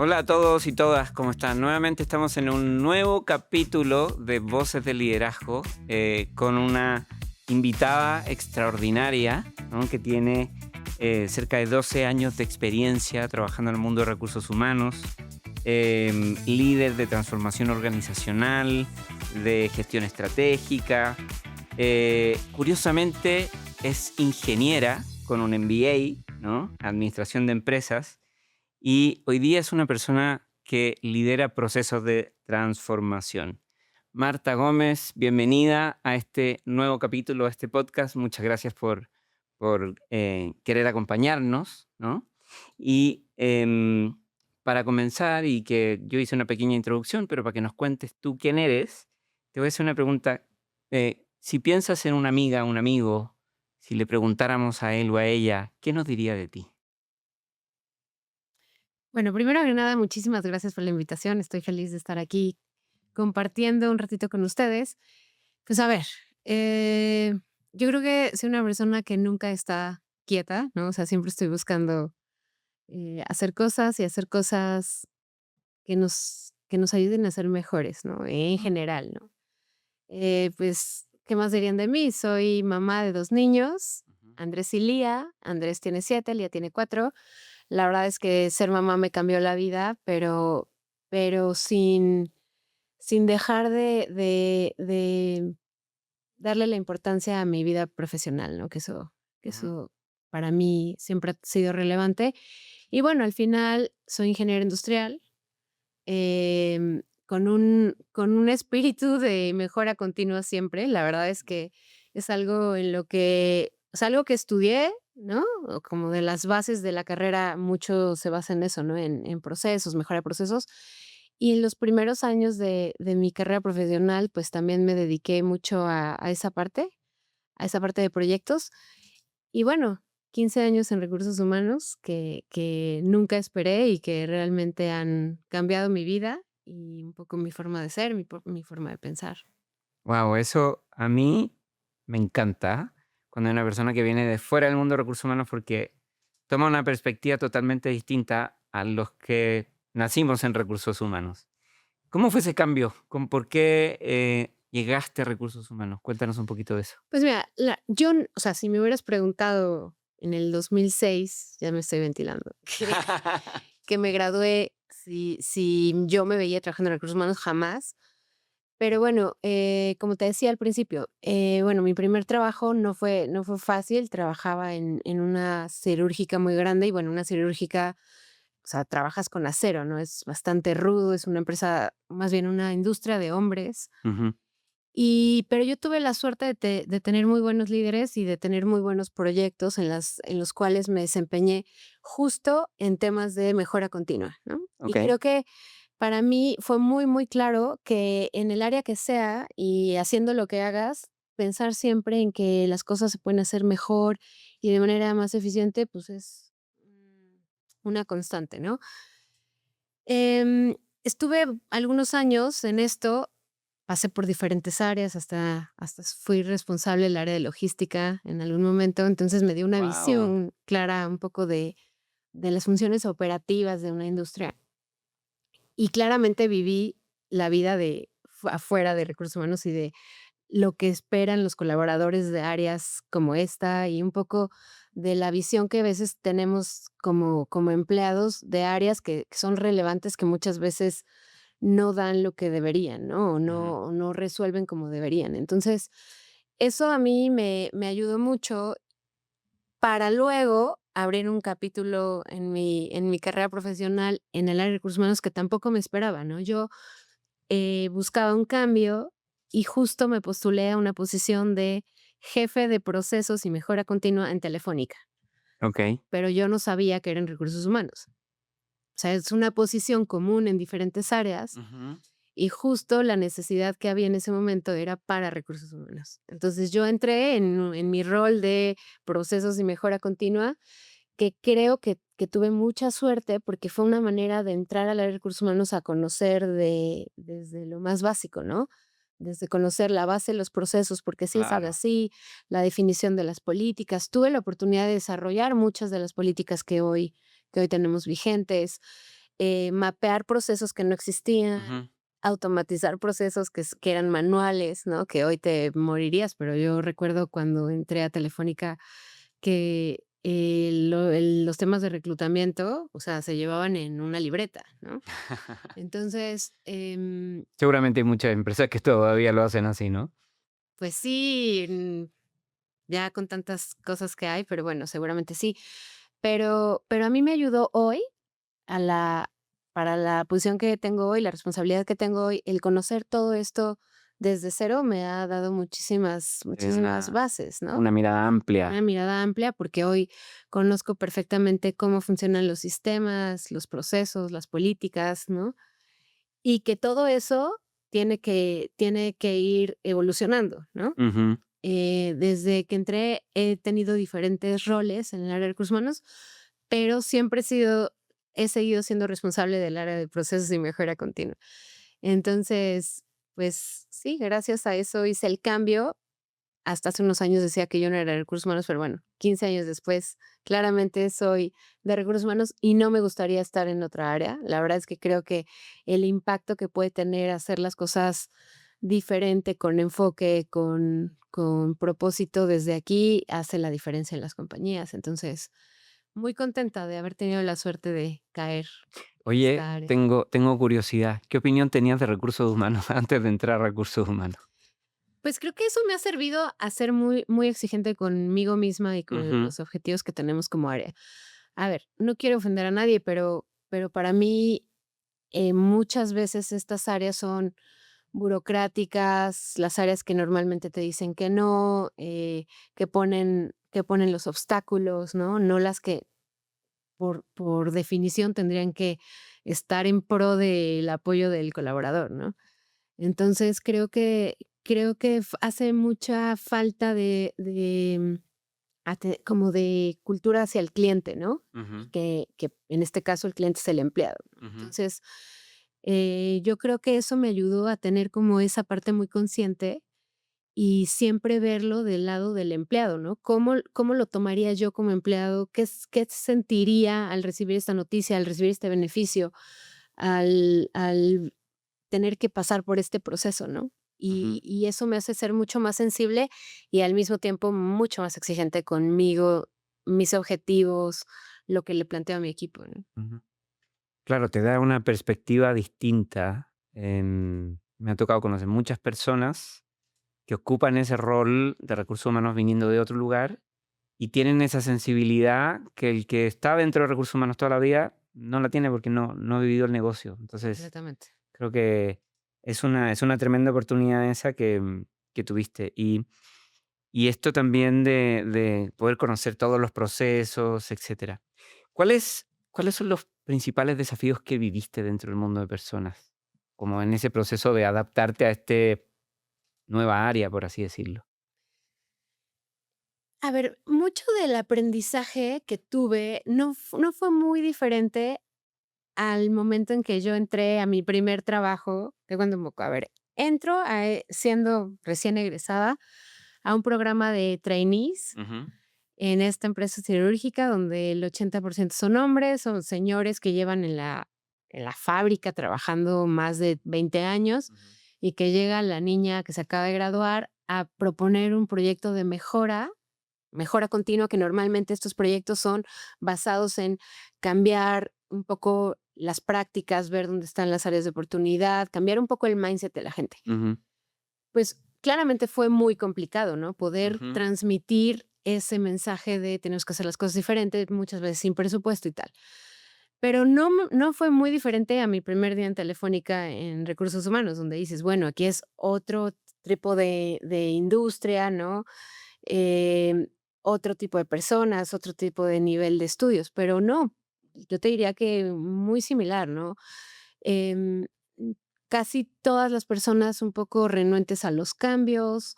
Hola a todos y todas, ¿cómo están? Nuevamente estamos en un nuevo capítulo de Voces de Liderazgo con una invitada extraordinaria, ¿no? Que tiene cerca de 12 años de experiencia trabajando en el mundo de recursos humanos, líder de transformación organizacional, de gestión estratégica. Curiosamente es ingeniera con un MBA, ¿no? Administración de empresas. Y hoy día es una persona que lidera procesos de transformación. Marta Gómez, bienvenida a este nuevo capítulo de este podcast. Muchas gracias por querer acompañarnos, ¿no? Y para comenzar, y que yo hice una pequeña introducción, pero para que nos cuentes tú quién eres, te voy a hacer una pregunta. Si piensas en una amiga, un amigo, si le preguntáramos a él o a ella, ¿qué nos diría de ti? Bueno, primero que nada, muchísimas gracias por la invitación. Estoy feliz de estar aquí compartiendo un ratito con ustedes. Pues a ver, eh, yo creo que soy una persona que nunca está quieta, ¿no? O sea, siempre estoy buscando hacer cosas y hacer cosas que nos ayuden a ser mejores, ¿no? En general, ¿no? Pues, ¿qué más dirían de mí? Soy mamá de 2 niños, Ujú. Andrés y Lía. Andrés tiene 7, Lía tiene 4. La verdad es que ser mamá me cambió la vida, pero sin dejar de darle la importancia a mi vida profesional, ¿no? Que Ujú. eso para mí siempre ha sido relevante. Y bueno, al final soy ingeniera industrial, con un espíritu de mejora continua siempre. La verdad es que es algo en lo que es algo que estudié, ¿no? O como de las bases de la carrera, mucho se basa en eso, ¿no? En procesos, mejora de procesos. Y en los primeros años de mi carrera profesional, pues también me dediqué mucho a esa parte de proyectos. Y bueno, 15 años en recursos humanos que nunca esperé y que realmente han cambiado mi vida y un poco mi forma de ser, mi forma de pensar. Wow, eso a mí me encanta cuando hay una persona que viene de fuera del mundo de recursos humanos porque toma una perspectiva totalmente distinta a los que nacimos en recursos humanos. ¿Cómo fue ese cambio? ¿Por qué llegaste a recursos humanos? Cuéntanos un poquito de eso. Pues mira, o sea, si me hubieras preguntado en el 2006, ya me estoy ventilando, que me gradué, si yo me veía trabajando en recursos humanos, jamás. Pero bueno, como te decía al principio, bueno, mi primer trabajo no fue fácil. Trabajaba en una siderúrgica muy grande y bueno, una siderúrgica, o sea, trabajas con acero, ¿no? Es bastante rudo, es una empresa, más bien una industria de hombres. Ujú. Pero yo tuve la suerte de tener muy buenos líderes y de tener muy buenos proyectos en los cuales me desempeñé justo en temas de mejora continua, ¿no? Y Ok. creo que para mí fue muy, muy claro que en el área que sea y haciendo lo que hagas, pensar siempre en que las cosas se pueden hacer mejor y de manera más eficiente, pues es una constante, ¿no? Estuve algunos años en esto. Pasé por diferentes áreas, hasta fui responsable del área de logística en algún momento. Entonces me dio una Wow. visión clara un poco de las funciones operativas de una industria. Y claramente viví la vida afuera de recursos humanos y de lo que esperan los colaboradores de áreas como esta, y un poco de la visión que a veces tenemos como empleados de áreas que son relevantes, que muchas veces no dan lo que deberían, ¿no? O no resuelven como deberían. Entonces, eso a mí me ayudó mucho para luego abrir un capítulo en mi carrera profesional en el área de recursos humanos que tampoco me esperaba, ¿no? Yo buscaba un cambio y justo me postulé a una posición de jefe de procesos y mejora continua en Telefónica, Ok. pero yo no sabía que era en recursos humanos. O sea, es una posición común en diferentes áreas Ujú. y justo la necesidad que había en ese momento era para recursos humanos. Entonces yo entré en mi rol de procesos y mejora continua, que creo que tuve mucha suerte porque fue una manera de entrar al área de recursos humanos a conocer desde lo más básico, ¿no? Desde conocer la base de los procesos, porque sí es algo Claro. así, la definición de las políticas. Tuve la oportunidad de desarrollar muchas de las políticas que hoy tenemos vigentes. mapear procesos que no existían, Ujú. automatizar procesos que eran manuales, ¿no? Que hoy te morirías, pero yo recuerdo cuando entré a Telefónica que los temas de reclutamiento, o sea, se llevaban en una libreta, ¿no? Entonces, Seguramente hay muchas empresas que todavía lo hacen así, ¿no? pues sí, ya con tantas cosas que hay, pero bueno, seguramente sí. Pero a mí me ayudó hoy a la para la posición que tengo hoy, la responsabilidad que tengo hoy, el conocer todo esto desde cero me ha dado Te dio muchísimas bases, ¿no? una mirada Una amplia. mirada amplia, porque hoy conozco perfectamente cómo funcionan los sistemas, los procesos, las políticas, ¿no? Y que todo eso tiene que ir evolucionando, ¿no? Ujú. Desde que entré he tenido diferentes roles en el área de recursos humanos, pero siempre he seguido siendo responsable del área de procesos y mejora continua. Entonces, pues sí, gracias a eso hice el cambio. Hasta hace unos años decía que yo no era de recursos humanos, pero bueno, 15 años después, claramente soy de recursos humanos y no me gustaría estar en otra área. La verdad es que creo que el impacto que puede tener hacer las cosas diferente, con enfoque, con propósito desde aquí, hace la diferencia en las compañías. Entonces, muy contenta de haber tenido la suerte de caer en Oye, esta área. tengo curiosidad. ¿Qué opinión tenías de recursos humanos antes de entrar a recursos humanos? Pues creo que eso me ha servido a ser muy, muy exigente conmigo misma y con Ujú. los objetivos que tenemos como área. A ver, no quiero ofender a nadie, pero para mí muchas veces estas áreas son burocráticas, las áreas que normalmente te dicen que no, que ponen los obstáculos, ¿no? No las que por definición tendrían que estar en pro del apoyo del colaborador, ¿no? Entonces creo que hace mucha falta como de cultura hacia el cliente, ¿no? Ujú. Que en este caso el cliente es el empleado, ¿no? Ujú. Entonces, yo creo que eso me ayudó a tener como esa parte muy consciente y siempre verlo del lado del empleado, ¿no? ¿Cómo lo tomaría yo como empleado? ¿Qué sentiría al recibir esta noticia, al recibir este beneficio, al tener que pasar por este proceso, ¿no? Ujú. Y eso me hace ser mucho más sensible y al mismo tiempo mucho más exigente conmigo, mis objetivos, lo que le planteo a mi equipo, ¿no? Ujú. Claro, te da una perspectiva distinta. Me ha tocado conocer muchas personas que ocupan ese rol de recursos humanos viniendo de otro lugar y tienen esa sensibilidad que el que está dentro de recursos humanos toda la vida no la tiene porque no ha vivido el negocio. Entonces, Completamente. creo que es una tremenda oportunidad esa que tuviste. Y esto también de poder conocer todos los procesos, etcétera. ¿Cuáles son los principales desafíos que viviste dentro del mundo de personas? Como en ese proceso de adaptarte a este nueva área, por así decirlo. A ver, mucho del aprendizaje que tuve no fue muy diferente al momento en que yo entré a mi primer trabajo, que cuando, a ver, entro siendo recién egresada a un programa de trainees Ujú. en esta empresa siderúrgica donde el 80% son hombres, son señores que llevan en la fábrica trabajando más de 20 años Ujú. y que llega la niña que se acaba de graduar a proponer un proyecto de mejora continua, que normalmente estos proyectos son basados en cambiar un poco las prácticas, ver dónde están las áreas de oportunidad, cambiar un poco el mindset de la gente. Ujú. Pues claramente fue muy complicado, ¿no? Poder Ujú. transmitir ese mensaje de tenemos que hacer las cosas diferentes, muchas veces sin presupuesto y tal. Pero no fue muy diferente a mi primer día en Telefónica en Recursos Humanos, donde dices, bueno, aquí es otro tipo de industria, ¿no? Em, Otro tipo de personas, otro tipo de nivel de estudios, pero no, yo te diría que muy similar, ¿no? Em, mm, Casi todas las personas un poco renuentes a los cambios,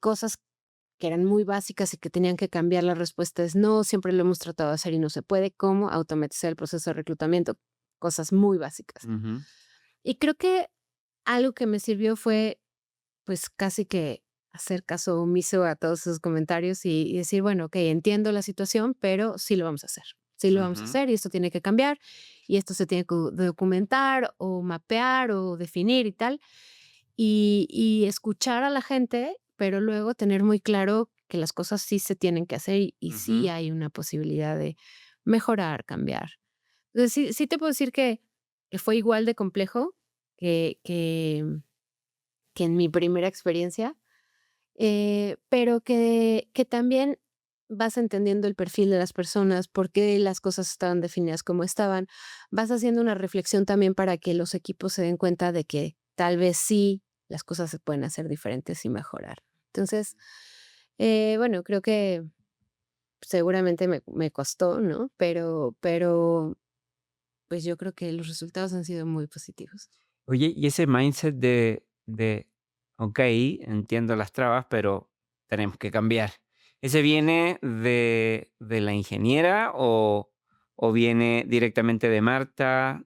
cosas que eran muy básicas y que tenían que cambiar, la respuesta es no, siempre lo hemos tratado de hacer y no se puede, ¿cómo? Automatizar el proceso de reclutamiento, cosas muy básicas. Ujú. Y creo que algo que me sirvió fue, pues, casi que hacer caso omiso a todos esos comentarios y decir, bueno, okey, entiendo la situación, pero sí lo vamos a hacer. Sí lo vamos a Ujú, hacer y esto tiene que cambiar y esto se tiene que documentar o mapear o definir y tal. Y escuchar a la gente, pero luego tener muy claro que las cosas sí se tienen que hacer y sí ujú, hay una posibilidad de mejorar, cambiar. Entonces, sí te puedo decir que fue igual de complejo que que que en mi primera experiencia, pero que también vas entendiendo el perfil de las personas, por qué las cosas estaban definidas como estaban. Vas haciendo una reflexión también para que los equipos se den cuenta de que tal vez sí las cosas se pueden hacer diferentes y mejorar. Entonces, bueno, creo que seguramente me costó, ¿no? Pero pues yo creo que los resultados han sido muy positivos. Oye, y ese mindset de, ok, entiendo las trabas, pero tenemos que cambiar. ¿Ese viene de la ingeniera o viene directamente de Marta?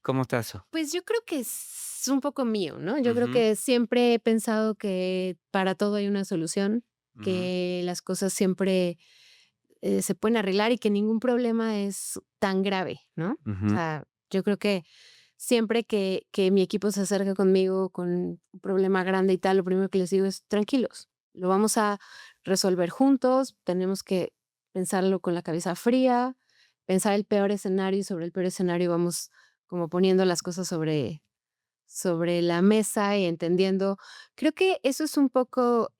¿Cómo está eso? Pues yo creo que es un poco mío, ¿no? Yo creo Ujú, que siempre he pensado que para todo hay una solución, ujú, que las cosas siempre se pueden arreglar y que ningún problema es tan grave, ¿no? O ujú, sea, yo creo que siempre que mi equipo se acerca conmigo con un problema grande y tal, lo primero que les digo es tranquilos, lo vamos a resolver juntos, tenemos que pensarlo con la cabeza fría, pensar el peor escenario y sobre el peor escenario vamos como poniendo las cosas sobre la mesa y entendiendo. Creo que eso es un poco,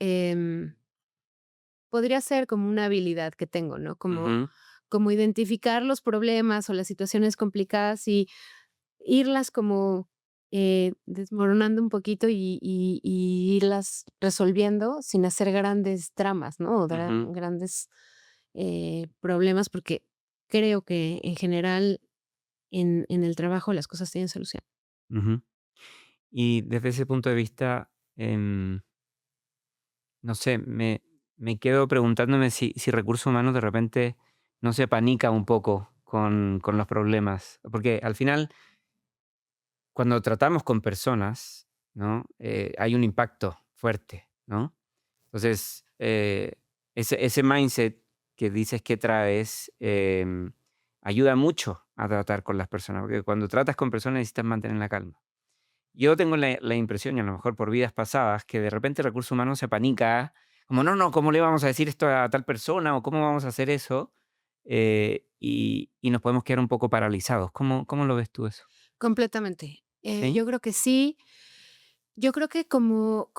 podría ser como una habilidad que tengo, ¿no? ujú, Como identificar los problemas o las situaciones complicadas y irlas como, desmoronando un poquito y irlas resolviendo sin hacer grandes dramas, ¿no? O ujú, grandes, problemas, porque creo que en general en el trabajo las cosas tienen solución. ujú. Y desde ese punto de vista, no sé, me quedo preguntándome si recursos humanos de repente no se panica un poco con los problemas. Porque al final, cuando tratamos con personas, ¿no? Hay un impacto fuerte, ¿no? Entonces, ese mindset que dices que traes ayuda mucho a tratar con las personas, porque cuando tratas con personas necesitas mantener la calma. Yo tengo la impresión, y a lo mejor por vidas pasadas, que de repente el recurso humano se apanica, como no, no, ¿cómo le vamos a decir esto a tal persona? ¿O cómo vamos a hacer eso? Y nos podemos quedar un poco paralizados. ¿Cómo lo ves tú eso? Completamente. ¿Sí? Yo creo que sí. Yo creo que como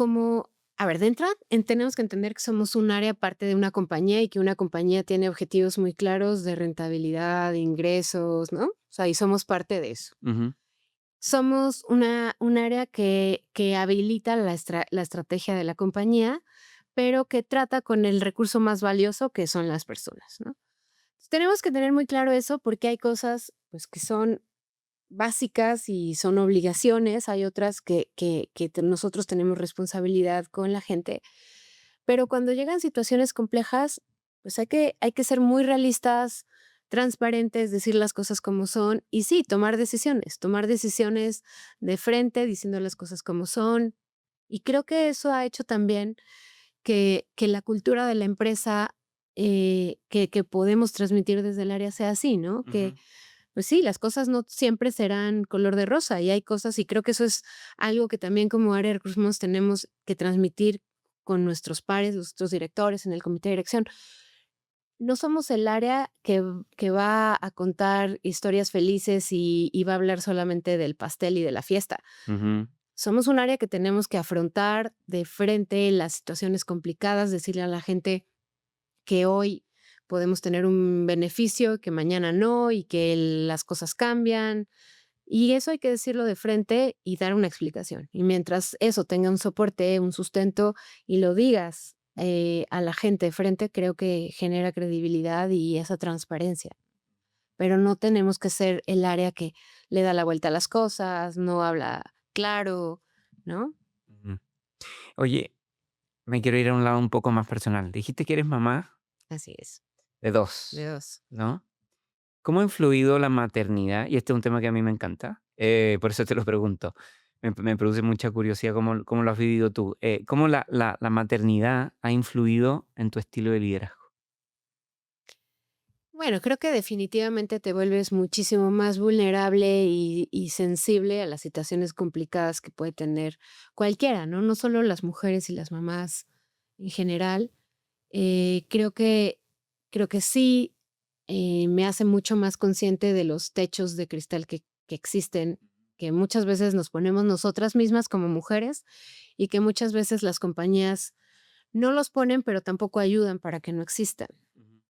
a ver, de entrada, tenemos que entender que somos un área aparte de una compañía y que una compañía tiene objetivos muy claros de rentabilidad, de ingresos, ¿no? O sea, y somos parte de eso. Ujú, Somos un área que habilita la estrategia de la compañía, pero que trata con el recurso más valioso, que son las personas, ¿no? Tenemos que tener muy claro eso, porque hay cosas, pues, que son básicas y son obligaciones, hay otras que nosotros tenemos responsabilidad con la gente, pero cuando llegan situaciones complejas, pues hay que ser muy realistas, transparentes, decir las cosas como son y sí, tomar decisiones de frente, diciendo las cosas como son. Y creo que eso ha hecho también que la cultura de la empresa que podemos transmitir desde el área sea así, ¿no? Que ujú, pues sí, las cosas no siempre serán color de rosa y hay cosas, y creo que eso es algo que también como área de recursos humanos tenemos que transmitir con nuestros pares, nuestros directores en el comité de dirección. No somos el área que va a contar historias felices y va a hablar solamente del pastel y de la fiesta. ujú, Somos un área que tenemos que afrontar de frente las situaciones complicadas, decirle a la gente que hoy podemos tener un beneficio, que mañana no, y que las cosas cambian. Y eso hay que decirlo de frente y dar una explicación. Y mientras eso tenga un soporte, un sustento y lo digas a la gente de frente, creo que genera credibilidad y esa transparencia. Pero no tenemos que ser el área que le da la vuelta a las cosas, no habla claro, ¿no? ujú. Oye, me quiero ir a un lado un poco más personal. Dijiste que eres mamá Así es. de De dos, dos. ¿no? ¿Cómo ha influido la maternidad? Y este es un tema que a mí me encanta, por eso te lo pregunto. Me produce mucha curiosidad cómo lo has vivido tú. ¿Cómo la maternidad ha influido en tu estilo de liderazgo? Bueno, creo que definitivamente te vuelves muchísimo más vulnerable y sensible a las situaciones complicadas que puede tener cualquiera, ¿no? No solo las mujeres y las mamás en general. Creo que sí, me hace mucho más consciente de los techos de cristal que existen, que muchas veces nos ponemos nosotras mismas como mujeres y que muchas veces las compañías no los ponen, pero tampoco ayudan para que no existan. Ujú.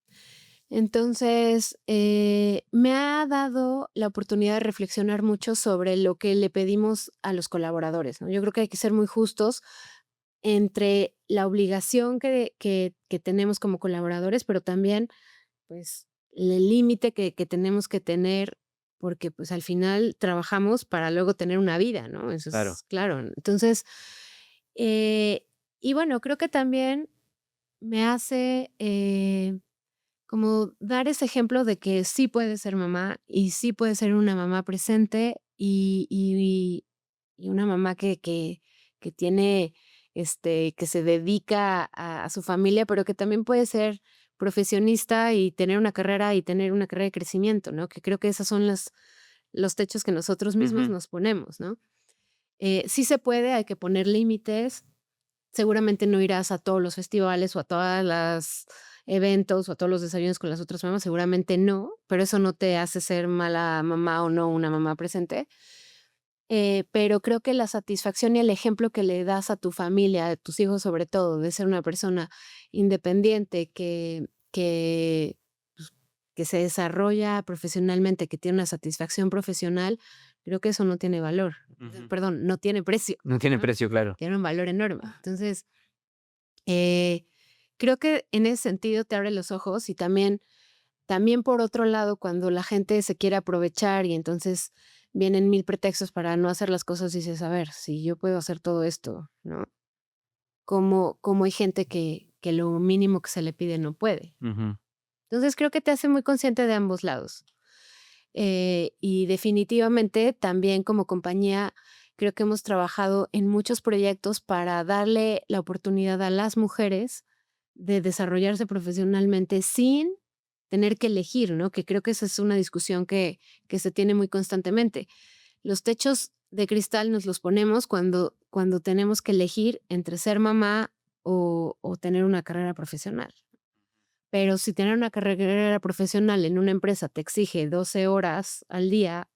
Entonces, me ha dado la oportunidad de reflexionar mucho sobre lo que le pedimos a los colaboradores, ¿no? Yo creo que hay que ser muy justos entre la obligación que tenemos como colaboradores, pero también, pues, el límite que tenemos que tener, porque, pues, al final trabajamos para luego tener una vida, ¿no? Eso Claro. es claro. Entonces, eh, y bueno, creo que también me hace, como dar ese ejemplo de que sí puedes ser mamá y sí puedes ser una mamá presente y una mamá que tiene, que se dedica a su familia, pero que también puede ser profesionista y tener una carrera de crecimiento, ¿no? Que creo que esos son los techos que nosotros mismos Ujú. nos ponemos, ¿no? Sí se puede, hay que poner límites. Seguramente no irás a todos los festivales o a todas las eventos o a todos los desayunos con las otras mamás, seguramente no, pero eso no te hace ser mala mamá o no una mamá presente. Pero creo que la satisfacción y el ejemplo que le das a tu familia, a tus hijos sobre todo, de ser una persona independiente pues, que se desarrolla profesionalmente, que tiene una satisfacción profesional, creo que eso no tiene valor. Ujú. Perdón, no tiene precio, No tiene ¿no? precio, claro. Tiene un valor enorme. Entonces, eh, creo que en ese sentido te abre los ojos y también por otro lado, cuando la gente se quiere aprovechar y entonces vienen mil pretextos para no hacer las cosas, dices, a ver, si yo puedo hacer todo esto, ¿no? ¿Cómo hay gente que lo mínimo que se le pide no puede? Ujú. Entonces creo que te hace muy consciente de ambos lados. Y definitivamente también como compañía creo que hemos trabajado en muchos proyectos para darle la oportunidad a las mujeres de desarrollarse profesionalmente sin tener que elegir, ¿no? Que creo que esa es una discusión que se tiene muy constantemente. Los techos de cristal nos los ponemos cuando tenemos que elegir entre ser mamá o tener una carrera profesional. Pero si tener una carrera profesional en una empresa te exige 12 horas al día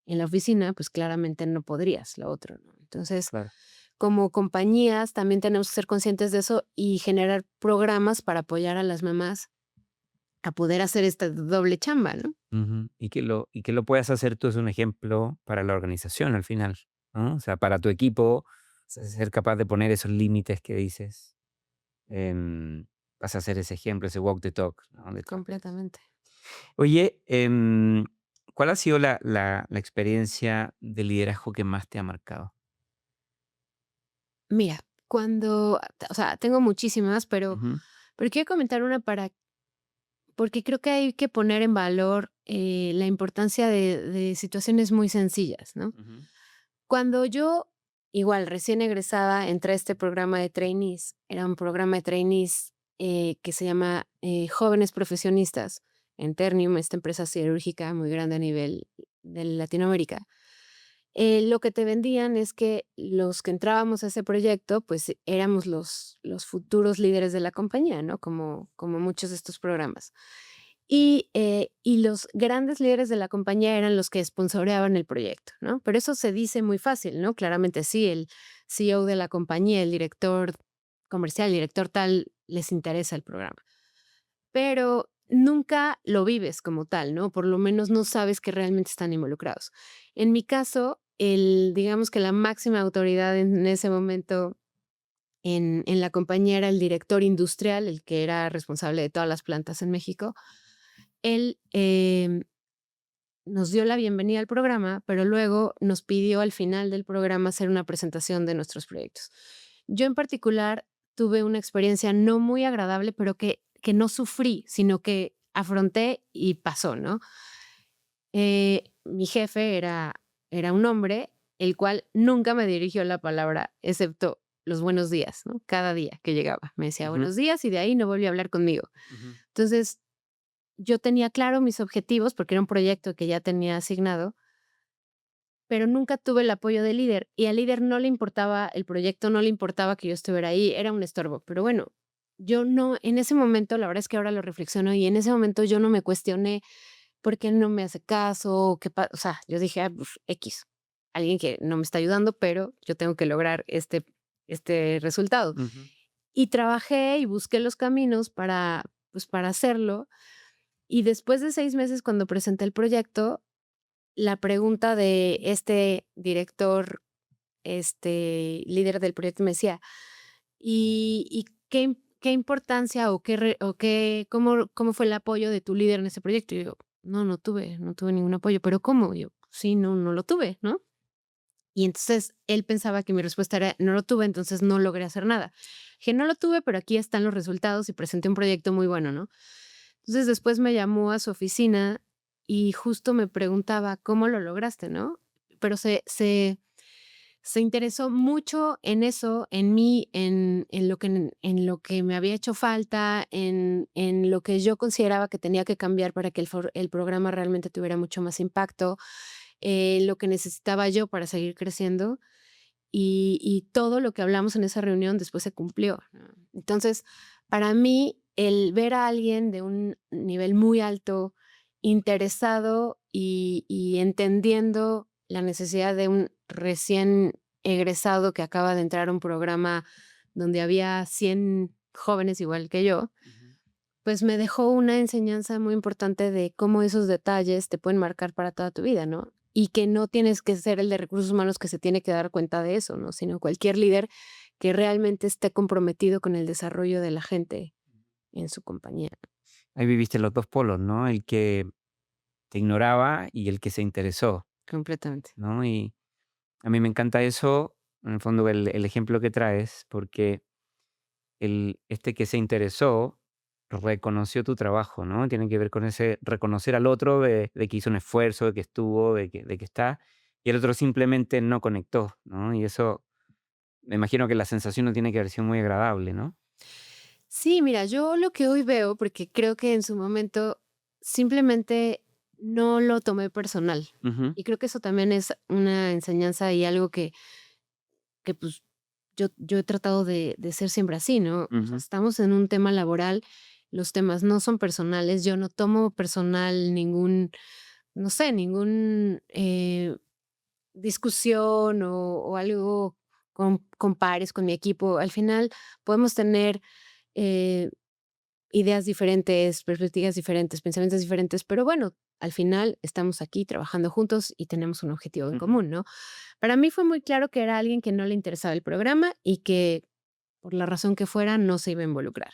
en la oficina, pues claramente no podrías lo otro, ¿no? Entonces, Claro. como compañías también tenemos que ser conscientes de eso y generar programas para apoyar a las mamás a poder hacer esta doble chamba, ¿no? Ujú. Y que lo puedas hacer tú es un ejemplo para la organización al final, ¿no? O sea, para tu equipo, ser capaz de poner esos límites que dices, em, vas a ser ese ejemplo, ese walk the talk, ¿no? De todas maneras. Completamente. Oye, ¿cuál ha sido la experiencia de liderazgo que más te ha marcado? Mira, o sea, tengo muchísimas, Ujú. pero quiero comentar una porque creo que hay que poner en valor la importancia de situaciones muy sencillas, ¿no? Ujú. Cuando yo, igual, recién egresada, entré a este programa de trainees, era un programa de trainees que se llama Jóvenes Profesionistas en Ternium, esta empresa siderúrgica muy grande a nivel de Latinoamérica. Lo que te vendían es que los que entrábamos a ese proyecto, pues éramos los futuros líderes de la compañía, ¿no? Como muchos de estos programas. Y los grandes líderes de la compañía eran los que sponsoreaban el proyecto, ¿no? Pero eso se dice muy fácil, ¿no? Claramente sí, el CEO de la compañía, el director comercial, el director tal, les interesa el programa. Pero nunca lo vives como tal, ¿no? Por lo menos no sabes que realmente están involucrados. En mi caso, digamos que la máxima autoridad en ese momento en la compañía era el director industrial, el que era responsable de todas las plantas en México. Él nos dio la bienvenida al programa, pero luego nos pidió al final del programa hacer una presentación de nuestros proyectos. Yo en particular tuve una experiencia no muy agradable, pero que no sufrí, sino que afronté y pasó, ¿no? Mi jefe era un hombre, el cual nunca me dirigió la palabra, excepto los buenos días, ¿no? Cada día que llegaba me decía Ujú. buenos días y de ahí no volvió a hablar conmigo. Ujú. Entonces, yo tenía claro mis objetivos, porque era un proyecto que ya tenía asignado, pero nunca tuve el apoyo del líder, y al líder no le importaba el proyecto, no le importaba que yo estuviera ahí, era un estorbo. Pero bueno, yo no, en ese momento, la verdad es que ahora lo reflexiono, y en ese momento yo no me cuestioné por qué no me hace caso, o sea, yo dije: "Ah, pues, equis, alguien que no me está ayudando, pero yo tengo que lograr este resultado". Ujú. Y trabajé y busqué los caminos para, pues, para hacerlo, y después de 6 meses, cuando presenté el proyecto, la pregunta de este director, líder del proyecto, me decía: ¿y qué importancia o cómo fue el apoyo de tu líder en ese proyecto? Y yo: "No tuve ningún apoyo". "¿Pero cómo?". Y yo: "Sí, no lo tuve", ¿no? Y entonces él pensaba que mi respuesta era: "No lo tuve, entonces no logré hacer nada". Dije: "No lo tuve, pero aquí están los resultados", y presenté un proyecto muy bueno, ¿no? Entonces después me llamó a su oficina y justo me preguntaba: "¿Cómo lo lograste?", ¿no? Pero se interesó mucho en eso, en mí, en lo que me había hecho falta, en lo que yo consideraba que tenía que cambiar para que el programa realmente tuviera mucho más impacto, lo que necesitaba yo para seguir creciendo, y todo lo que hablamos en esa reunión después se cumplió, ¿no? Entonces, para mí, el ver a alguien de un nivel muy alto, interesado y entendiendo la necesidad de un recién egresado que acaba de entrar a un programa donde había 100 jóvenes igual que yo, Ujú. pues me dejó una enseñanza muy importante de cómo esos detalles te pueden marcar para toda tu vida, ¿no? Y que no tienes que ser el de recursos humanos que se tiene que dar cuenta de eso, ¿no? Sino cualquier líder que realmente esté comprometido con el desarrollo de la gente en su compañía. Ahí viviste los 2 polos, ¿no? El que te ignoraba y el que se interesó, Completamente. ¿no? Y a mí me encanta eso, en el fondo, el ejemplo que traes, porque este que se interesó reconoció tu trabajo, ¿no? Tiene que ver con ese reconocer al otro de que hizo un esfuerzo, de que estuvo, de que está, y el otro simplemente no conectó, ¿no? Y eso, me imagino que la sensación no tiene que haber sido muy agradable, ¿no? Sí, mira, yo lo que hoy veo, porque creo que en su momento simplemente no lo tomé personal. Ujú, Y creo que eso también es una enseñanza y algo que pues yo he tratado de ser siempre así, ¿no? O sea, ujú, estamos en un tema laboral, los temas no son personales, yo no tomo personal ningún, no sé, ningún discusión o algo con pares, con mi equipo. Al final podemos tener eh, ideas diferentes, perspectivas diferentes, pensamientos diferentes, pero bueno, al final estamos aquí trabajando juntos y tenemos un objetivo en ujú, común, ¿no? Para mí fue muy claro que era alguien que no le interesaba el programa y que por la razón que fuera no se iba a involucrar.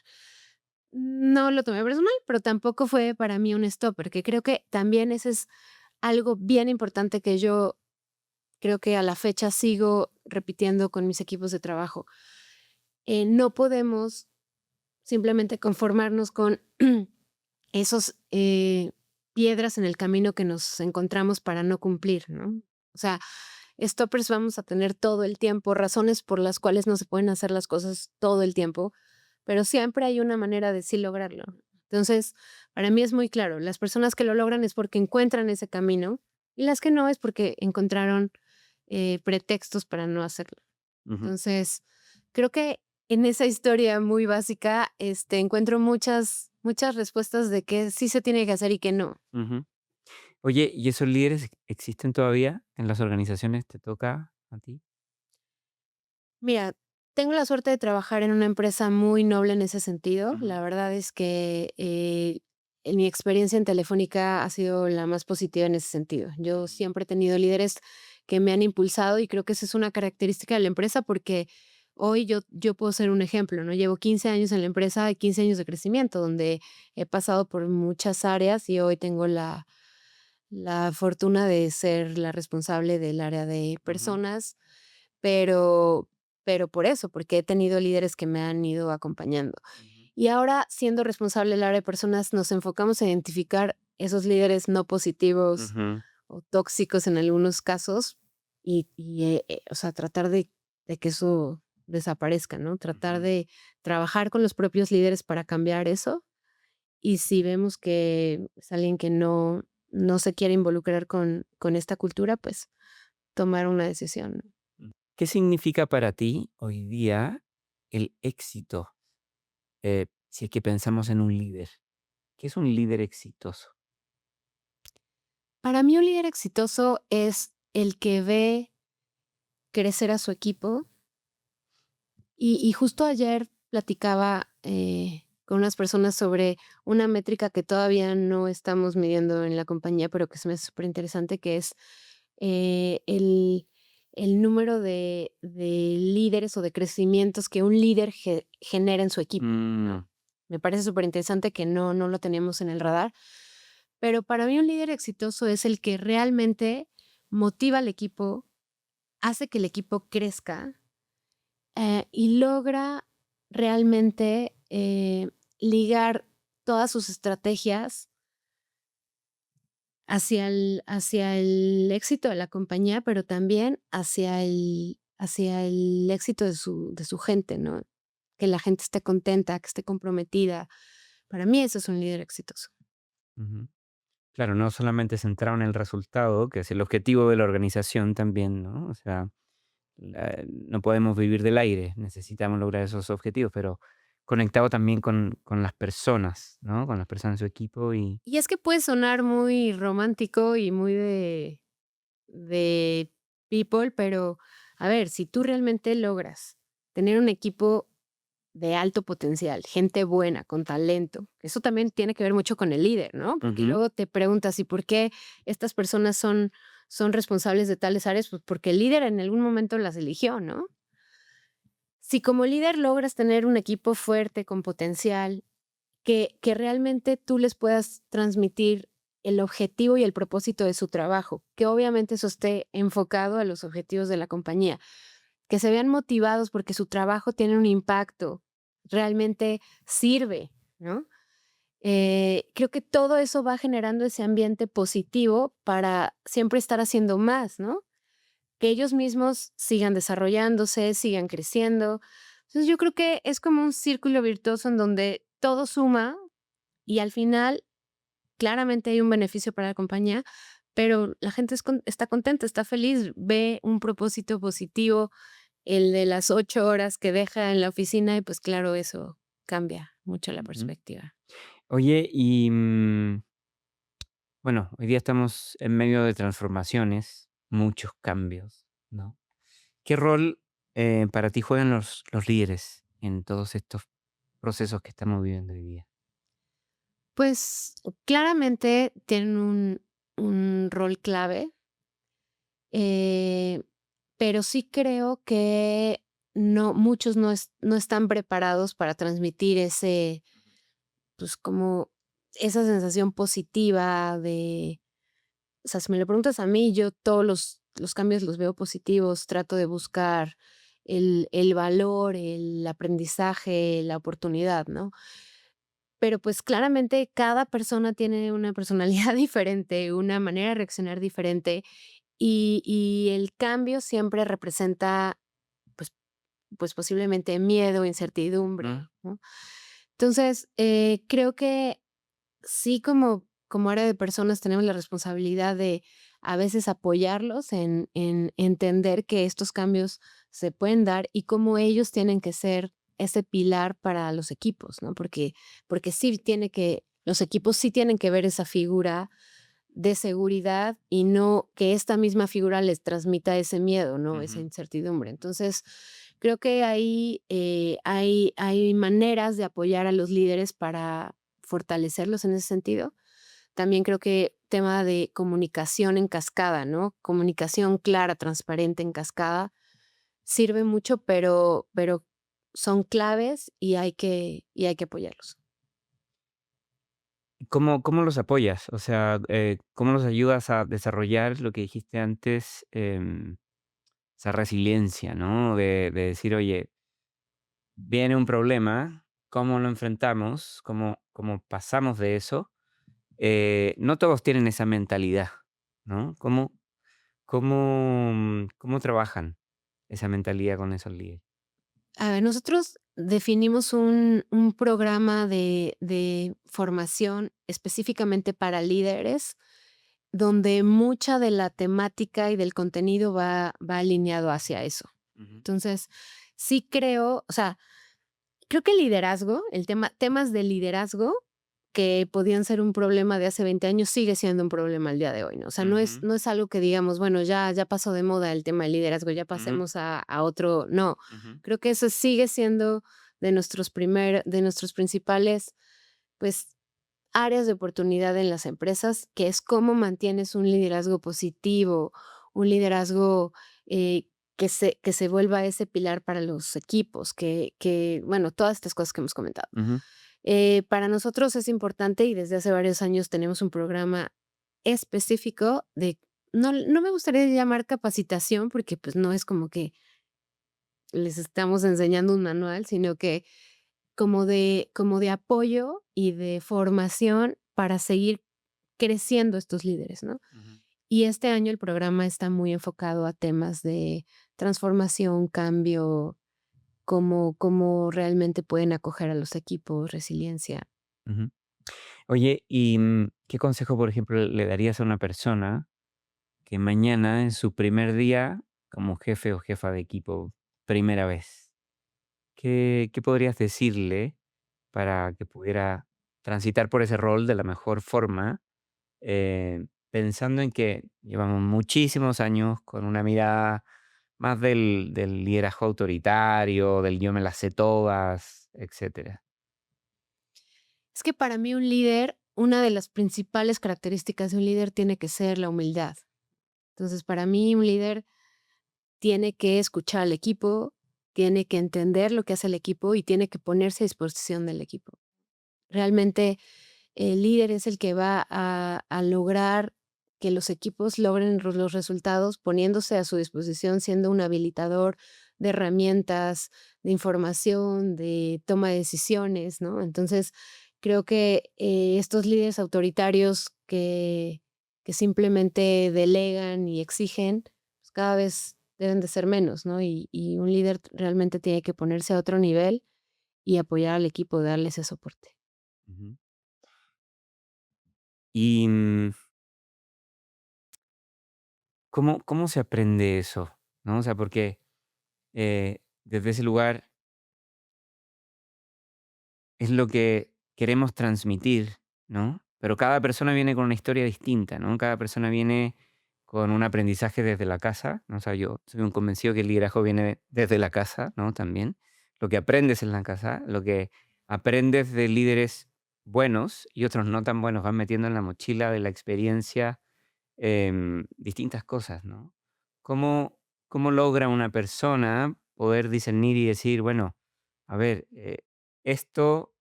No lo tomé personal, pero tampoco fue para mí un stop, porque creo que también ese es algo bien importante que yo creo que a la fecha sigo repitiendo con mis equipos de trabajo. No podemos simplemente conformarnos con esos piedras en el camino que nos encontramos para no cumplir, ¿no? O sea, stoppers vamos a tener todo el tiempo, razones por las cuales no se pueden hacer las cosas todo el tiempo, pero siempre hay una manera de sí lograrlo. Entonces, para mí es muy claro, las personas que lo logran es porque encuentran ese camino y las que no es porque encontraron pretextos para no hacerlo. ujú, Entonces, creo que en esa historia muy básica, encuentro muchas respuestas de que sí se tiene que hacer y que no. ujú. Oye, ¿y esos líderes existen todavía en las organizaciones? ¿Te toca a ti? Mira, tengo la suerte de trabajar en una empresa muy noble en ese sentido. Ujú, La verdad es que en mi experiencia en Telefónica ha sido la más positiva en ese sentido. Yo ujú, siempre he tenido líderes que me han impulsado y creo que esa es una característica de la empresa porque hoy yo puedo ser un ejemplo, ¿no? Llevo 15 años en la empresa y 15 años de crecimiento donde he pasado por muchas áreas y hoy tengo la fortuna de ser la responsable del área de ujú, personas, pero por eso, porque he tenido líderes que me han ido acompañando. ujú, Y ahora, siendo responsable del área de personas, nos enfocamos en identificar esos líderes no positivos ujú, o tóxicos en algunos casos o sea, tratar de que eso desaparezca, ¿no? Tratar ujú. de trabajar con los propios líderes para cambiar eso y si vemos que es alguien que no se quiere involucrar con esta cultura, pues tomar una decisión, ¿no? ¿Qué significa para ti hoy día el éxito? Si es que pensamos en un líder. ¿Qué es un líder exitoso? Para mí un líder exitoso es el que ve crecer a su equipo y justo ayer platicaba, con unas personas sobre una métrica que todavía no estamos midiendo en la compañía, pero que se me hace superinteresante, que es, el número de líderes o de crecimientos que un líder genera en su equipo, Mm, ¿no? Me parece superinteresante que no lo teníamos en el radar, pero para mí un líder exitoso es el que realmente motiva al equipo, hace que el equipo crezca, y logra realmente, ligar todas sus estrategias hacia el éxito de la compañía, pero también hacia el éxito de su gente, ¿no? Que la gente esté contenta, que esté comprometida. Para mí eso es un líder exitoso. ujú. Claro, no solamente centrado en el resultado, que es el objetivo de la organización también, ¿no? O sea, no podemos vivir del aire, necesitamos lograr esos objetivos, pero conectado también con las personas, ¿no? Con las personas de su equipo y... Y es que puede sonar muy romántico y muy de people, pero a ver, si tú realmente logras tener un equipo de alto potencial, gente buena, con talento, eso también tiene que ver mucho con el líder, ¿no? Porque Ujú, luego te preguntas, ¿y por qué estas personas son responsables de tales áreas? Pues porque el líder en algún momento las eligió, ¿no? Si como líder logras tener un equipo fuerte, con potencial, que realmente tú les puedas transmitir el objetivo y el propósito de su trabajo, que obviamente eso esté enfocado a los objetivos de la compañía, que se vean motivados porque su trabajo tiene un impacto, realmente sirve, ¿no? Creo que todo eso va generando ese ambiente positivo para siempre estar haciendo más, ¿no? Que ellos mismos sigan desarrollándose, sigan creciendo. Entonces yo creo que es como un círculo virtuoso en donde todo suma y al final, claramente hay un beneficio para la compañía, pero la gente está contenta, está feliz, ve un propósito positivo, el de las 8 horas que deja en la oficina y, pues, claro, eso cambia mucho la ujú. perspectiva. Oye, y bueno, hoy día estamos en medio de transformaciones, muchos cambios, ¿no? ¿Qué rol para ti juegan los líderes en todos estos procesos que estamos viviendo hoy día? Pues, claramente tienen un rol clave, eh, pero sí creo que muchos no están preparados para transmitir ese, pues, como esa sensación positiva de. O sea, si me lo preguntas a mí, yo todos los cambios los veo positivos, trato de buscar el valor, el aprendizaje, la oportunidad, ¿no? Pero, pues, claramente cada persona tiene una personalidad diferente, una manera de reaccionar diferente, y el cambio siempre representa, pues posiblemente miedo, Mm, incertidumbre, ¿no? Entonces, creo que sí, como área de personas tenemos la responsabilidad de a veces apoyarlos en entender que estos cambios se pueden dar y cómo ellos tienen que ser ese pilar para los equipos, ¿no? Porque los equipos sí tienen que ver esa figura de seguridad y no que esta misma figura les transmita ese miedo, ¿no? Esa ujú. incertidumbre. Entonces, creo que ahí hay maneras de apoyar a los líderes para fortalecerlos en ese sentido. También creo que tema de comunicación en cascada, ¿no? Comunicación clara, transparente en cascada, sirve mucho, pero son claves y hay que apoyarlos. ¿Cómo los apoyas? O sea, ¿cómo los ayudas a desarrollar lo que dijiste antes, esa resiliencia, ¿no? De decir, oye, viene un problema, ¿cómo lo enfrentamos? ¿Cómo pasamos de eso? No todos tienen esa mentalidad, ¿no? ¿Cómo trabajan esa mentalidad con esos líderes? A ver, nosotros definimos un programa de formación específicamente para líderes, donde mucha de la temática y del contenido va alineado hacia eso. Ujú, Entonces, sí creo, o sea, creo que el liderazgo, temas de liderazgo que podían ser un problema de hace 20 años, sigue siendo un problema al día de hoy, ¿no? O sea, ujú, no es algo que digamos, bueno, ya pasó de moda el tema del liderazgo, ya ujú, pasemos a otro. No, ujú, creo que eso sigue siendo de nuestros principales, pues, áreas de oportunidad en las empresas, que es cómo mantienes un liderazgo positivo, un liderazgo, que se vuelva ese pilar para los equipos, bueno, todas estas cosas que hemos comentado. ujú, Para nosotros es importante y desde hace varios años tenemos un programa específico no me gustaría llamar capacitación, porque, pues, no es como que les estamos enseñando un manual, sino que como de apoyo y de formación para seguir creciendo estos líderes, ¿no? ujú. Y este año el programa está muy enfocado a temas de transformación, cambio, cómo realmente pueden acoger a los equipos, resiliencia. Ujú. Oye, ¿y qué consejo, por ejemplo, le darías a una persona que mañana, en su primer día como jefe o jefa de equipo, primera vez? ¿Qué podrías decirle para que pudiera transitar por ese rol de la mejor forma, pensando en que llevamos muchísimos años con una mirada más del liderazgo autoritario, del yo me las sé todas, etcétera? Es que para mí un líder, una de las principales características de un líder tiene que ser la humildad. Entonces, para mí un líder tiene que escuchar al equipo, tiene que entender lo que hace el equipo y tiene que ponerse a disposición del equipo. Realmente el líder es el que va a lograr que los equipos logren los resultados poniéndose a su disposición, siendo un habilitador de herramientas, de información, de toma de decisiones, ¿no? Entonces, creo que estos líderes autoritarios que simplemente delegan y exigen, pues cada vez deben de ser menos, ¿no? Y un líder realmente tiene que ponerse a otro nivel y apoyar al equipo, darle ese soporte. Ujú. Y, ¿cómo se aprende eso? ¿No? O sea, porque, desde ese lugar es lo que queremos transmitir, ¿no? Pero cada persona viene con una historia distinta, ¿no? Cada persona viene con un aprendizaje desde la casa, ¿no? O sea, yo soy un convencido que el liderazgo viene desde la casa, ¿no? También. Lo que aprendes en la casa, lo que aprendes de líderes buenos y otros no tan buenos, van metiendo en la mochila de la experiencia distintas cosas, ¿no? ¿Cómo logra una persona poder discernir y decir, bueno, a ver, esto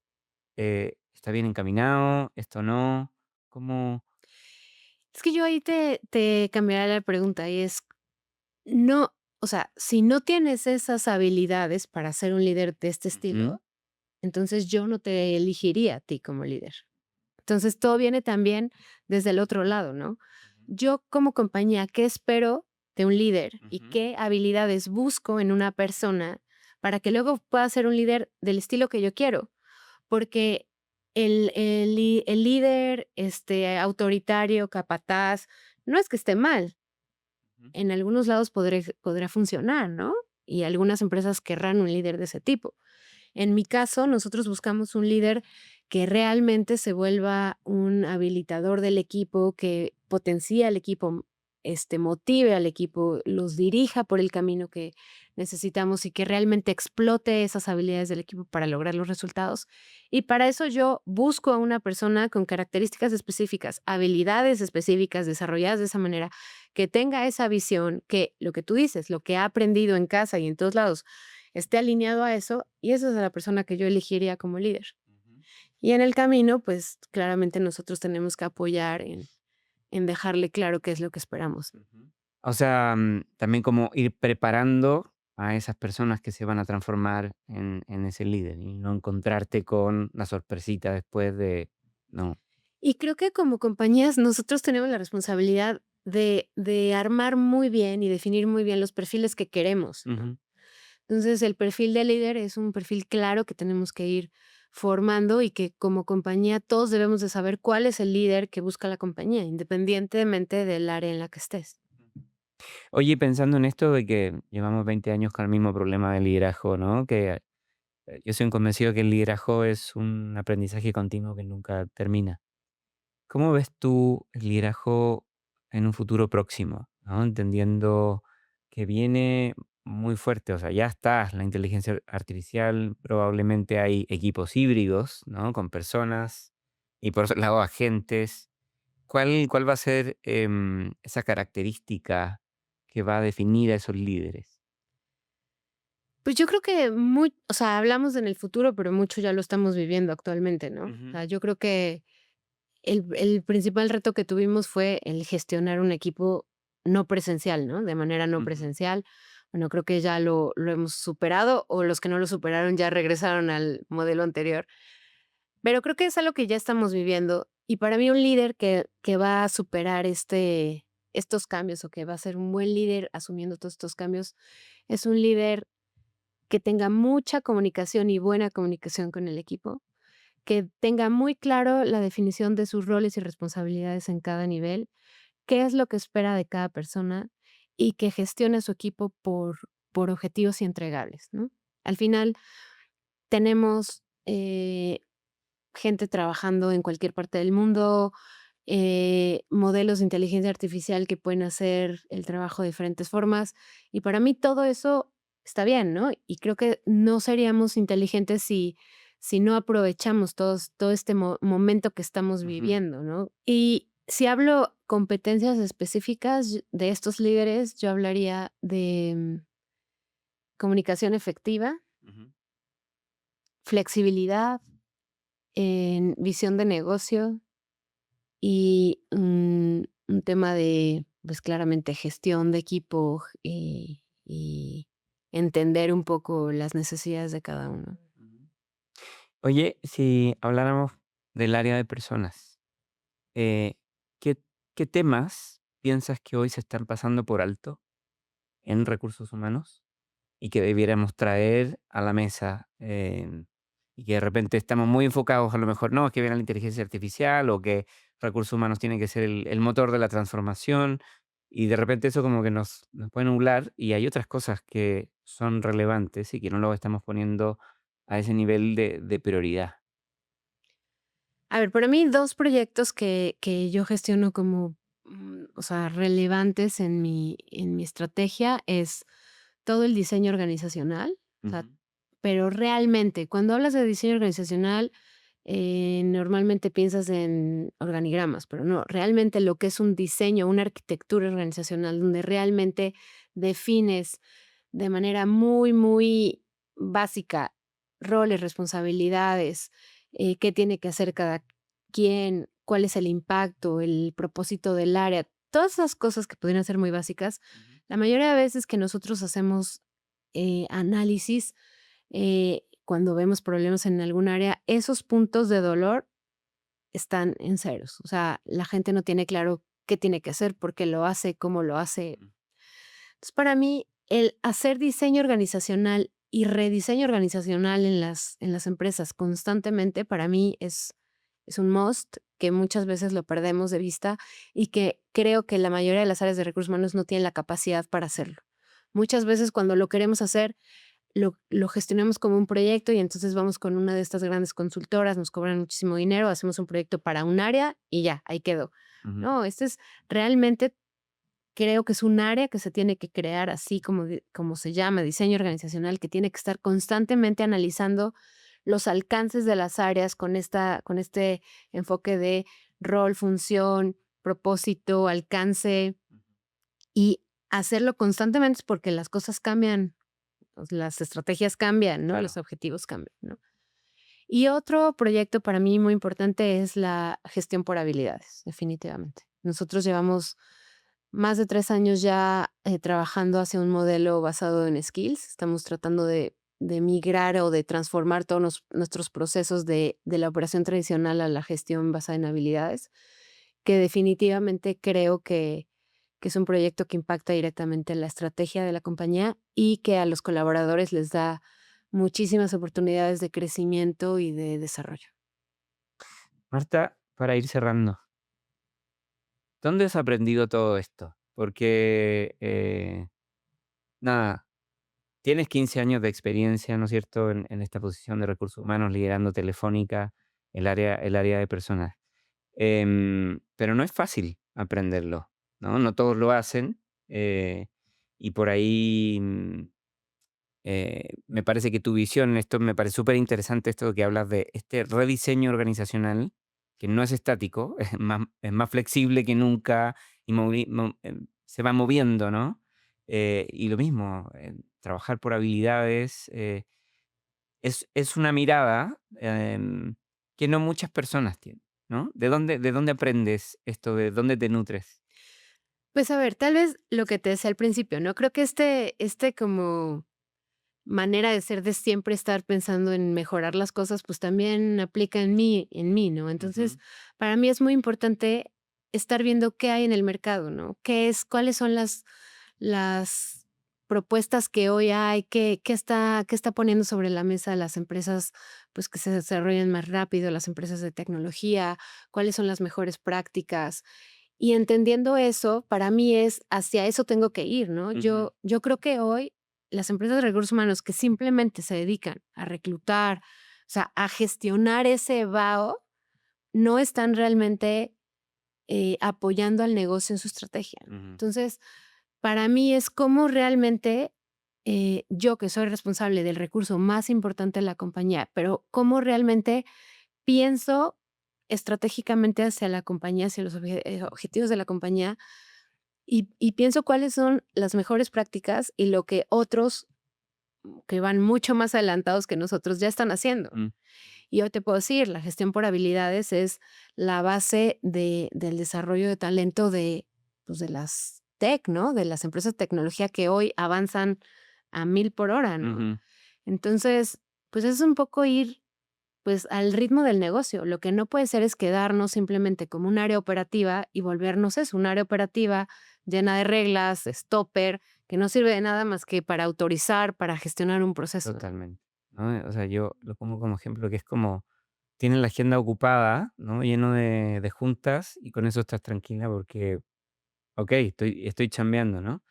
está bien encaminado, esto no? ¿Cómo? Es que yo ahí te cambiaría la pregunta y es, no, o sea, si no tienes esas habilidades para ser un líder de este Ujú, estilo, entonces yo no te elegiría a ti como líder. Entonces todo viene también desde el otro lado, ¿no? Yo como compañía, ¿qué espero de un líder y ujú, qué habilidades busco en una persona para que luego pueda ser un líder del estilo que yo quiero? Porque el líder, autoritario, capataz, no es que esté mal, ujú, en algunos lados podrá funcionar, ¿no? Y algunas empresas querrán un líder de ese tipo. En mi caso, nosotros buscamos un líder que realmente se vuelva un habilitador del equipo, que potencie al equipo, motive al equipo, los dirija por el camino que necesitamos y que realmente explote esas habilidades del equipo para lograr los resultados. Y para eso yo busco a una persona con características específicas, habilidades específicas desarrolladas de esa manera, que tenga esa visión, que lo que tú dices, lo que ha aprendido en casa y en todos lados, esté alineado a eso, y esa es la persona que yo elegiría como líder. ujú, Y en el camino, pues, claramente nosotros tenemos que apoyar en dejarle claro qué es lo que esperamos. ujú. O sea, también como ir preparando a esas personas que se van a transformar en ese líder y no encontrarte con la sorpresita después de, no. Y creo que como compañías nosotros tenemos la responsabilidad de armar muy bien y definir muy bien los perfiles que queremos, ¿no? Ujú, Entonces, el perfil de líder es un perfil claro que tenemos que ir formando y que como compañía todos debemos de saber cuál es el líder que busca la compañía, independientemente del área en la que estés. Oye, pensando en esto de que llevamos 20 años con el mismo problema de liderazgo, ¿no? Que yo soy un convencido que el liderazgo es un aprendizaje continuo que nunca termina. ¿Cómo ves tú el liderazgo en un futuro próximo? ¿No? Entendiendo que viene muy fuerte, o sea, ya está la inteligencia artificial, probablemente hay equipos híbridos, ¿no? Con personas y por otro lado agentes. ¿Cuál va a ser esa característica que va a definir a esos líderes? Pues yo creo que o sea, hablamos en el futuro, pero mucho ya lo estamos viviendo actualmente, ¿no? O Ujú, sea, yo creo que el principal reto que tuvimos fue el gestionar un equipo no presencial, ¿no? De manera no ujú, presencial. Bueno, creo que ya lo hemos superado, o los que no lo superaron ya regresaron al modelo anterior. Pero creo que es algo que ya estamos viviendo, y para mí un líder que va a superar estos cambios, o que va a ser un buen líder asumiendo todos estos cambios, es un líder que tenga mucha comunicación y buena comunicación con el equipo, que tenga muy claro la definición de sus roles y responsabilidades en cada nivel, qué es lo que espera de cada persona, y que gestione a su equipo por objetivos y entregables, ¿no? Al final tenemos gente trabajando en cualquier parte del mundo, modelos de inteligencia artificial que pueden hacer el trabajo de diferentes formas. Y para mí todo eso está bien, ¿no? Y creo que no seríamos inteligentes si no aprovechamos todo este momento que estamos ujú, viviendo, ¿no? Y si hablo competencias específicas de estos líderes, yo hablaría de comunicación efectiva, ujú. flexibilidad, en visión de negocio, y un tema de, pues, claramente gestión de equipo, y entender un poco las necesidades de cada uno. Ujú. Oye, si habláramos del área de personas, eh, ¿qué, qué temas piensas que hoy se están pasando por alto en recursos humanos y que debiéramos traer a la mesa? Y que de repente estamos muy enfocados, a lo mejor, no, es que viene la inteligencia artificial o que recursos humanos tiene que ser el motor de la transformación y de repente eso como que nos puede nublar y hay otras cosas que son relevantes y que no lo estamos poniendo a ese nivel de prioridad. A ver, para mí 2 proyectos que yo gestiono como, o sea, relevantes en mi estrategia es todo el diseño organizacional, o sea, Ujú, pero realmente, cuando hablas de diseño organizacional, normalmente piensas en organigramas, pero no, realmente lo que es un diseño, una arquitectura organizacional, donde realmente defines de manera muy, muy básica roles, responsabilidades, qué tiene que hacer cada quien, cuál es el impacto, el propósito del área, todas esas cosas que podrían ser muy básicas. ujú, La mayoría de veces que nosotros hacemos análisis, cuando vemos problemas en algún área, esos puntos de dolor están en ceros. O sea, la gente no tiene claro qué tiene que hacer, por qué lo hace, cómo lo hace. ujú. Entonces, para mí, el hacer diseño organizacional y rediseño organizacional en las empresas constantemente, para mí es un must que muchas veces lo perdemos de vista, y que creo que la mayoría de las áreas de recursos humanos no tienen la capacidad para hacerlo. Muchas veces cuando lo queremos hacer, lo gestionamos como un proyecto, y entonces vamos con una de estas grandes consultoras, nos cobran muchísimo dinero, hacemos un proyecto para un área y ya, ahí quedó. Ujú, No, este es realmente, creo que es un área que se tiene que crear así como se llama, diseño organizacional, que tiene que estar constantemente analizando los alcances de las áreas con este enfoque de rol, función, propósito, alcance, ujú. y hacerlo constantemente porque las cosas cambian, pues, las estrategias cambian, ¿no? Los Claro. objetivos cambian, ¿no? Y otro proyecto para mí muy importante es la gestión por habilidades, definitivamente. Nosotros llevamos más de 3 años ya, trabajando hacia un modelo basado en skills. Estamos tratando de migrar o de transformar todos nuestros procesos de la operación tradicional a la gestión basada en habilidades, que definitivamente creo que que es un proyecto que impacta directamente en la estrategia de la compañía y que a los colaboradores les da muchísimas oportunidades de crecimiento y de desarrollo. Marta, para ir cerrando, ¿dónde has aprendido todo esto? Porque, nada, tienes 15 años de experiencia, ¿no es cierto?, en esta posición de recursos humanos, liderando Telefónica, el área de personas. Pero no es fácil aprenderlo, ¿no? No todos lo hacen, y por ahí, me parece que tu visión, esto me parece súper interesante esto que hablas de este rediseño organizacional, que no es estático, es más flexible que nunca y se va moviendo, ¿no? Y lo mismo, trabajar por habilidades, es una mirada, que no muchas personas tienen, ¿no? ¿De dónde aprendes esto? ¿De dónde te nutres? Pues a ver, tal vez lo que te decía al principio, ¿no? Creo que este como manera de ser de siempre estar pensando en mejorar las cosas, pues también aplica en mí, ¿no? Entonces, Ujú, para mí es muy importante estar viendo qué hay en el mercado, ¿no? Cuáles son las propuestas que hoy hay, qué está poniendo sobre la mesa las empresas, pues que se desarrollan más rápido, las empresas de tecnología, cuáles son las mejores prácticas. Y entendiendo eso, para mí es hacia eso tengo que ir, ¿no? ujú, Yo creo que hoy las empresas de recursos humanos que simplemente se dedican a reclutar, o sea, a gestionar ese vaho, no están realmente apoyando al negocio en su estrategia, ¿no? ujú, Entonces, para mí es como realmente yo que soy responsable del recurso más importante de la compañía, pero cómo realmente pienso estratégicamente hacia la compañía, hacia los objetivos de la compañía y pienso cuáles son las mejores prácticas y lo que otros que van mucho más adelantados que nosotros ya están haciendo. mm, Y yo te puedo decir, la gestión por habilidades es la base del desarrollo de talento pues de las tech, ¿no? De las empresas de tecnología que hoy avanzan a 1000 por hora, ¿no? ujú, Entonces, pues es un poco ir pues al ritmo del negocio. Lo que no puede ser es quedarnos simplemente como un área operativa y volvernos eso, un área operativa llena de reglas, de stopper, que no sirve de nada más que para autorizar, para gestionar un proceso. totalmente, ¿no? O sea, yo lo pongo como ejemplo que es como tienes la agenda ocupada, ¿no? Lleno de juntas y con eso estás tranquila porque, okey, estoy chambeando, ¿no?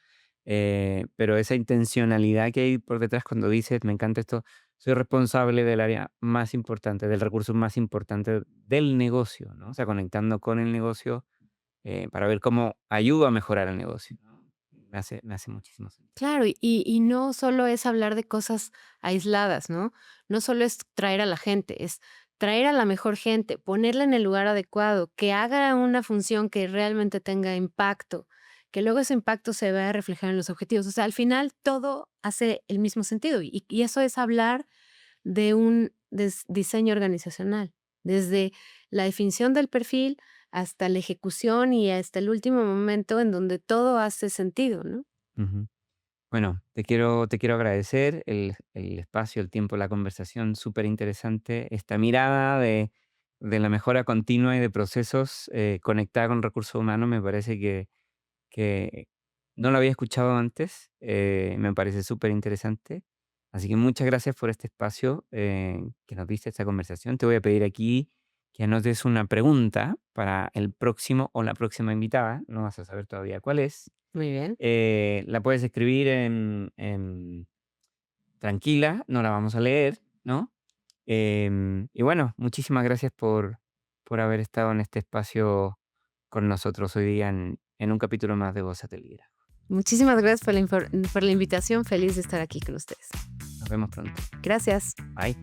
Pero esa intencionalidad que hay por detrás cuando dices: "Me encanta esto, soy responsable del área más importante, del recurso más importante del negocio", ¿no? O sea, conectando con el negocio, para ver cómo ayudo a mejorar el negocio, ¿no? Me hace muchísimo sentido. Claro, y no solo es hablar de cosas aisladas, ¿no? No solo es traer a la gente, es traer a la mejor gente, ponerla en el lugar adecuado, que haga una función que realmente tenga impacto, que luego ese impacto se vea reflejado en los objetivos. O sea, al final todo hace el mismo sentido y eso es hablar de un diseño organizacional, desde la definición del perfil hasta la ejecución y hasta el último momento en donde todo hace sentido, ¿no? Ujú. Bueno, te quiero agradecer el espacio, el tiempo, la conversación, súper interesante. Esta mirada de la mejora continua y de procesos conectada con recursos humanos me parece que no lo había escuchado antes, me parece súper interesante. Así que muchas gracias por este espacio que nos diste esta conversación. Te voy a pedir aquí que anotes una pregunta para el próximo o la próxima invitada, no vas a saber todavía cuál es. Muy bien. La puedes escribir tranquila, no la vamos a leer, ¿no? Y bueno, muchísimas gracias por haber estado en este espacio con nosotros hoy día en un capítulo más de Voz Atelier. Muchísimas gracias por la invitación. Feliz de estar aquí con ustedes. Nos vemos pronto. Gracias. Bye.